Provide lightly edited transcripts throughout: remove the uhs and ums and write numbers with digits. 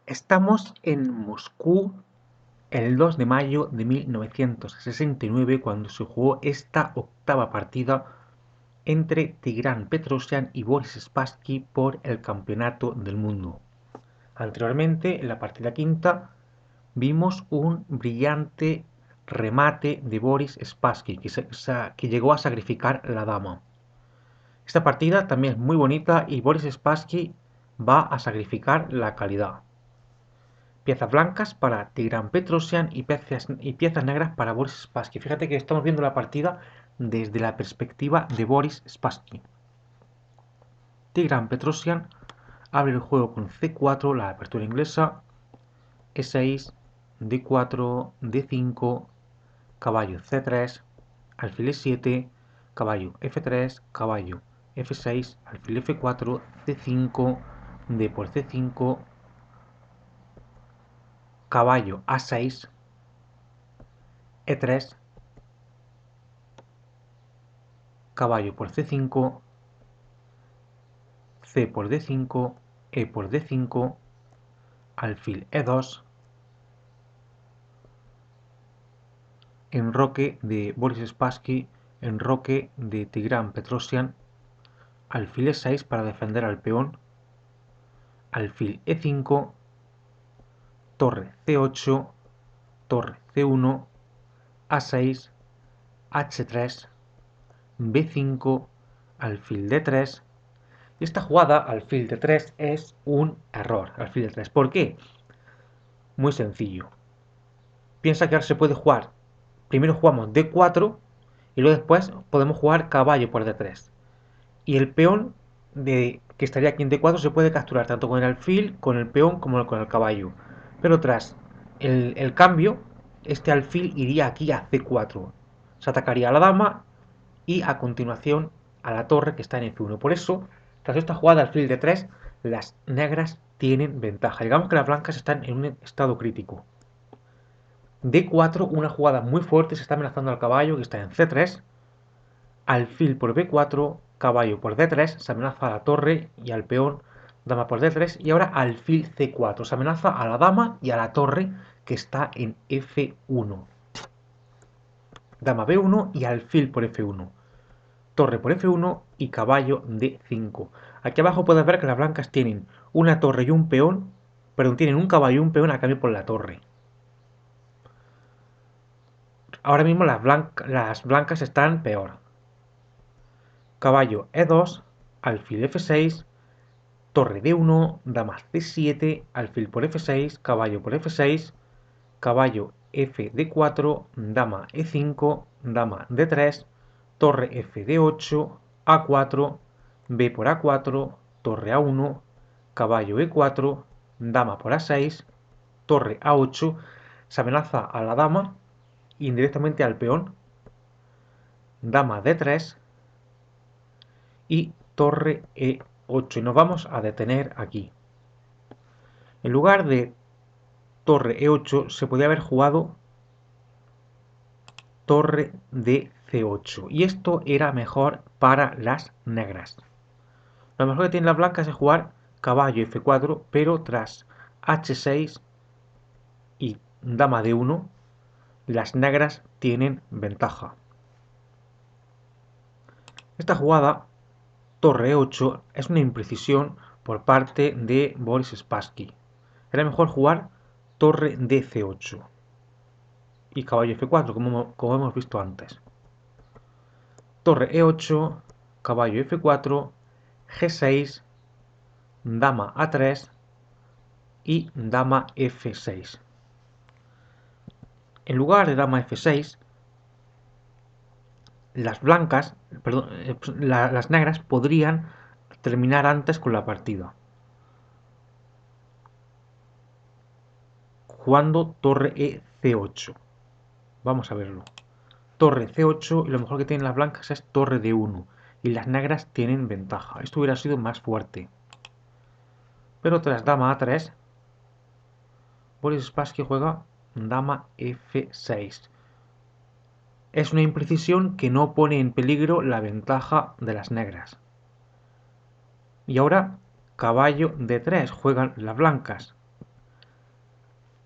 Estamos en Moscú el 2 de mayo de 1969 cuando se jugó esta octava partida entre Tigran Petrosyan y Boris Spassky por el Campeonato del Mundo. Anteriormente, en la partida quinta, vimos un brillante remate de Boris Spassky que llegó a sacrificar la dama. Esta partida también es muy bonita y Boris Spassky va a sacrificar la calidad. Piezas blancas para Tigran Petrosyan y piezas negras para Boris Spassky. Fíjate que estamos viendo la partida desde la perspectiva de Boris Spassky. Tigran Petrosyan abre el juego con C4, la apertura inglesa, E6, D4, D5, caballo C3, alfil E7, caballo F3, caballo F6, alfil F4, C5, D por C5, caballo A6, E3, caballo por C5, C por D5, E por D5, alfil E2, enroque de Boris Spassky, enroque de Tigran Petrosyan, alfil E6 para defender al peón, alfil E5, torre C8, torre C1, A6, H3, B5, alfil D3. Y esta jugada, alfil D3, es un error. Alfil D3. ¿Por qué? Muy sencillo. Piensa que ahora se puede jugar. Primero jugamos D4 y luego después podemos jugar caballo por D3. Y el peón que estaría aquí en D4 se puede capturar tanto con el alfil, con el peón como con el caballo. Pero tras el cambio, este alfil iría aquí a C4. Se atacaría a la dama y a continuación a la torre que está en F1. Por eso, tras esta jugada alfil D3, las negras tienen ventaja. Digamos que las blancas están en un estado crítico. D4, una jugada muy fuerte, se está amenazando al caballo que está en C3. Alfil por B4, caballo por D3, se amenaza a la torre y al peón, dama por D3. Y ahora alfil C4, se amenaza a la dama y a la torre que está en F1. Dama B1 y alfil por F1. Torre por F1 y caballo D5. Aquí abajo puedes ver que las blancas tienen una torre y un peón, perdón, tienen un caballo y un peón a cambio por la torre. Ahora mismo las blancas están peor. Caballo E2, alfil F6, torre D1, dama C7, alfil por F6, caballo por F6, caballo FD4, dama E5, dama D3, torre FD8, A4, B por A4, torre A1, caballo E4, dama por A6, torre A8, se amenaza a la dama e indirectamente al peón, dama D3 y torre E8. Y nos vamos a detener aquí. En lugar de torre E8 se podría haber jugado torre de C8 y esto era mejor para las negras. Lo mejor que tienen las blancas es jugar caballo F4, pero tras H6 y dama D1 las negras tienen ventaja. Esta jugada torre E8 es una imprecisión por parte de Boris Spassky. Era mejor jugar torre de C8 y caballo F4 como hemos visto antes. Torre E8, caballo F4, G6, dama A3 y dama F6. En lugar de dama F6, las blancas, perdón, las negras podrían terminar antes con la partida. Jugando torre E8. Vamos a verlo. Torre C8 y lo mejor que tienen las blancas es torre D1 y las negras tienen ventaja. Esto hubiera sido más fuerte. Pero tras dama A3, Boris Spassky juega dama F6. Es una imprecisión que no pone en peligro la ventaja de las negras. Y ahora caballo D3 juegan las blancas.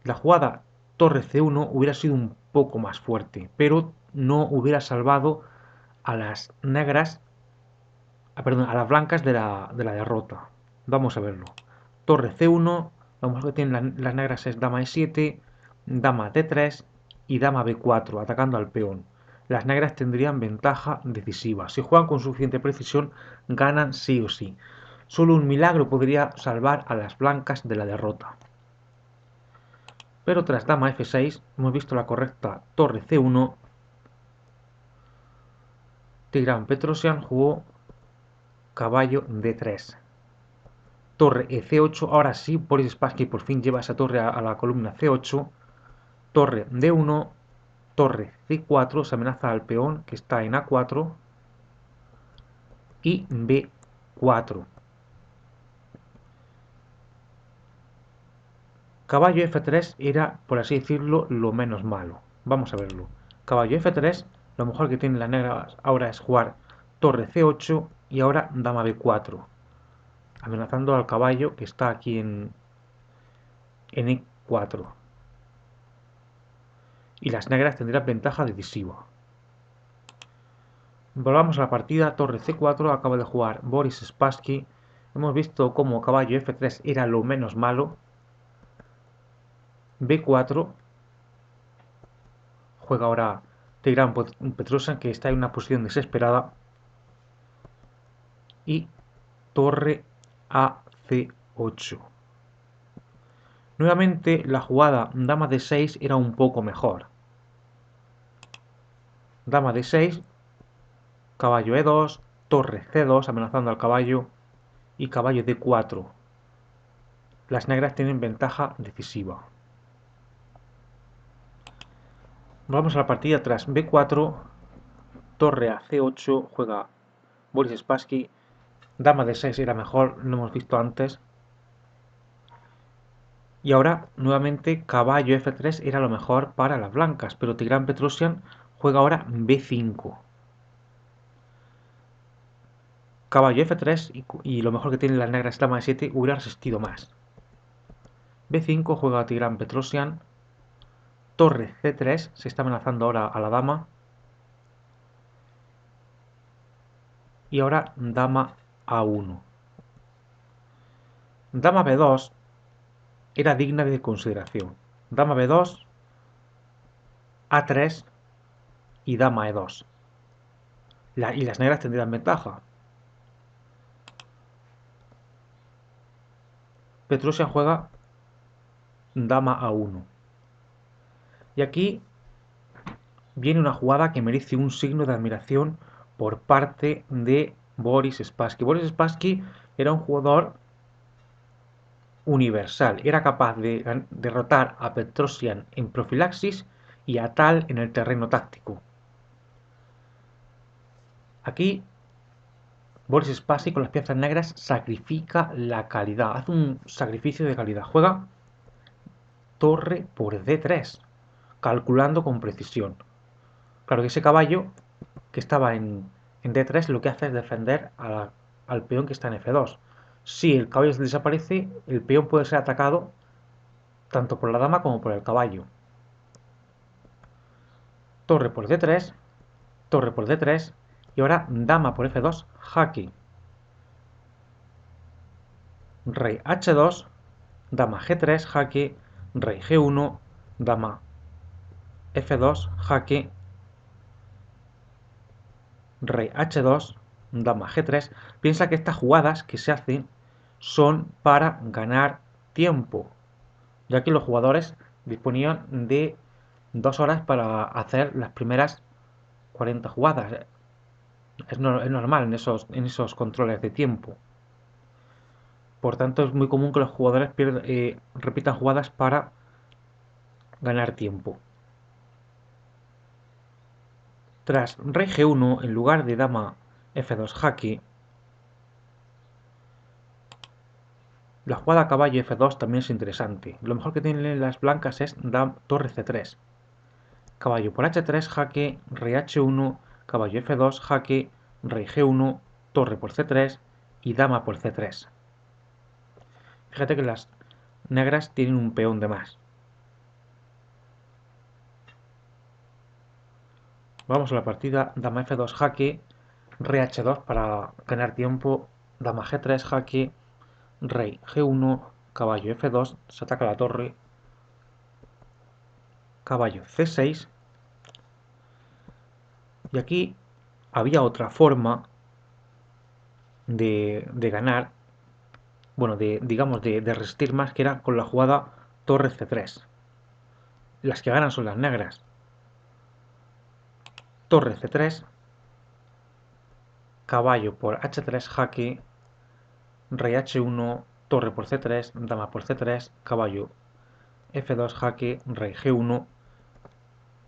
La jugada torre C1 hubiera sido un poco más fuerte, pero no hubiera salvado a las negras, perdón, a las blancas de la derrota. Vamos a verlo. Torre C1, lo mejor que tienen las negras es dama E7, dama D3 y dama B4, atacando al peón. Las negras tendrían ventaja decisiva. Si juegan con suficiente precisión, ganan sí o sí. Solo un milagro podría salvar a las blancas de la derrota. Pero tras dama F6 hemos visto la correcta torre C1. Tigran Petrosian jugó caballo D3. Torre C8, ahora sí, Boris Spassky por fin lleva esa torre a la columna C8. Torre D1, torre C4, se amenaza al peón que está en A4 y B4. Caballo F3 era, por así decirlo, lo menos malo. Vamos a verlo. Caballo F3, lo mejor que tiene la negra ahora es jugar torre C8 y ahora dama B4, amenazando al caballo que está aquí en E4. Y las negras tendrán ventaja decisiva. Volvamos a la partida, torre C4, acaba de jugar Boris Spassky. Hemos visto cómo caballo F3 era lo menos malo. B4, juega ahora Tigran Petrosian, que está en una posición desesperada. Y torre a C8. Nuevamente la jugada dama D6 era un poco mejor. Dama D6, caballo E2, torre C2 amenazando al caballo y caballo D4. Las negras tienen ventaja decisiva. Vamos a la partida tras B4, torre a C8, juega Boris Spassky. Dama D6 era mejor, lo hemos visto antes. Y ahora, nuevamente, caballo F3 era lo mejor para las blancas, pero Tigran Petrosian juega ahora B5. Caballo F3 y lo mejor que tiene las negras dama E7 hubiera resistido más. B5 juega Tigran Petrosian. Torre C3, se está amenazando ahora a la dama. Y ahora dama A1. Dama B2 era digna de consideración. Dama B2, A3 y dama E2. Y las negras tendrían ventaja. Petrosian juega dama A1. Y aquí viene una jugada que merece un signo de admiración por parte de Boris Spassky. Boris Spassky era un jugador universal, era capaz de derrotar a Petrosian en profilaxis y a Tal en el terreno táctico. Aquí Boris Spassky con las piezas negras sacrifica la calidad, hace un sacrificio de calidad, juega torre por D3, calculando con precisión. Claro que ese caballo que estaba en D3 lo que hace es defender al peón que está en F2. Si el caballo desaparece, el peón puede ser atacado tanto por la dama como por el caballo. Torre por D3, torre por D3 y ahora dama por F2, jaque. Rey H2, dama G3, jaque, rey G1, dama F2, jaque, rey H2, dama G3. Piensa que estas jugadas que se hacen son para ganar tiempo, ya que los jugadores disponían de 2 horas para hacer las primeras 40 jugadas. Es normal en esos controles de tiempo. Por tanto, es muy común que los jugadores repitan jugadas para ganar tiempo. Tras rey G1 en lugar de dama F2 jaque, la jugada caballo F2 también es interesante. Lo mejor que tienen las blancas es torre C3. Caballo por H3 jaque, rey H1, caballo F2 jaque, rey G1, torre por C3 y dama por C3. Fíjate que las negras tienen un peón de más. Vamos a la partida dama f2 jaque, rey h2 para ganar tiempo, dama g3 jaque, rey g1, caballo f2, se ataca la torre, caballo c6. Y aquí había otra forma de ganar, bueno, digamos de resistir más, que era con la jugada torre c3. Las que ganan son las negras. Torre c3, caballo por h3 jaque, rey h1, torre por c3, dama por c3, caballo f2 jaque, rey g1,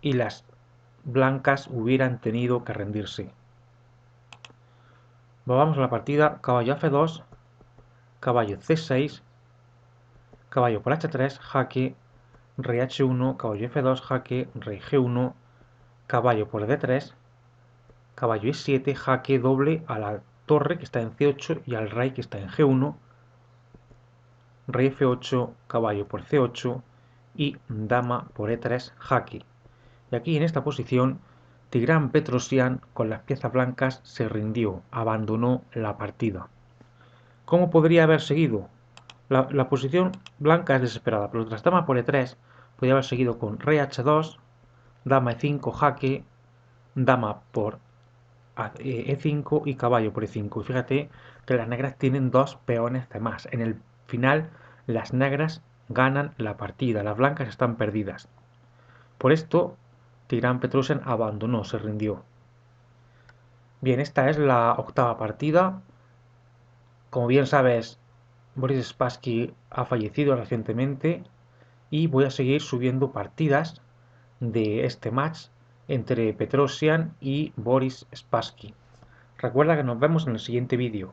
y las blancas hubieran tenido que rendirse. Vamos a la partida, caballo f2, caballo c6, caballo por h3 jaque, rey h1, caballo f2 jaque, rey g1, caballo por d3, caballo e7, jaque doble a la torre que está en c8 y al rey que está en g1, rey f8, caballo por c8 y dama por e3 jaque. Y aquí en esta posición Tigran Petrosian con las piezas blancas se rindió, abandonó la partida. ¿Cómo podría haber seguido? La posición blanca es desesperada, pero tras dama por e3 podría haber seguido con rey h2, dama e5 jaque, dama por e5 y caballo por e5. Y fíjate que las negras tienen dos peones de más. En el final las negras ganan la partida, las blancas están perdidas. Por esto Tigran Petrosian abandonó, se rindió. Bien, esta es la octava partida. Como bien sabes, Boris Spassky ha fallecido recientemente y voy a seguir subiendo partidas de este match entre Petrosian y Boris Spassky. Recuerda que nos vemos en el siguiente vídeo.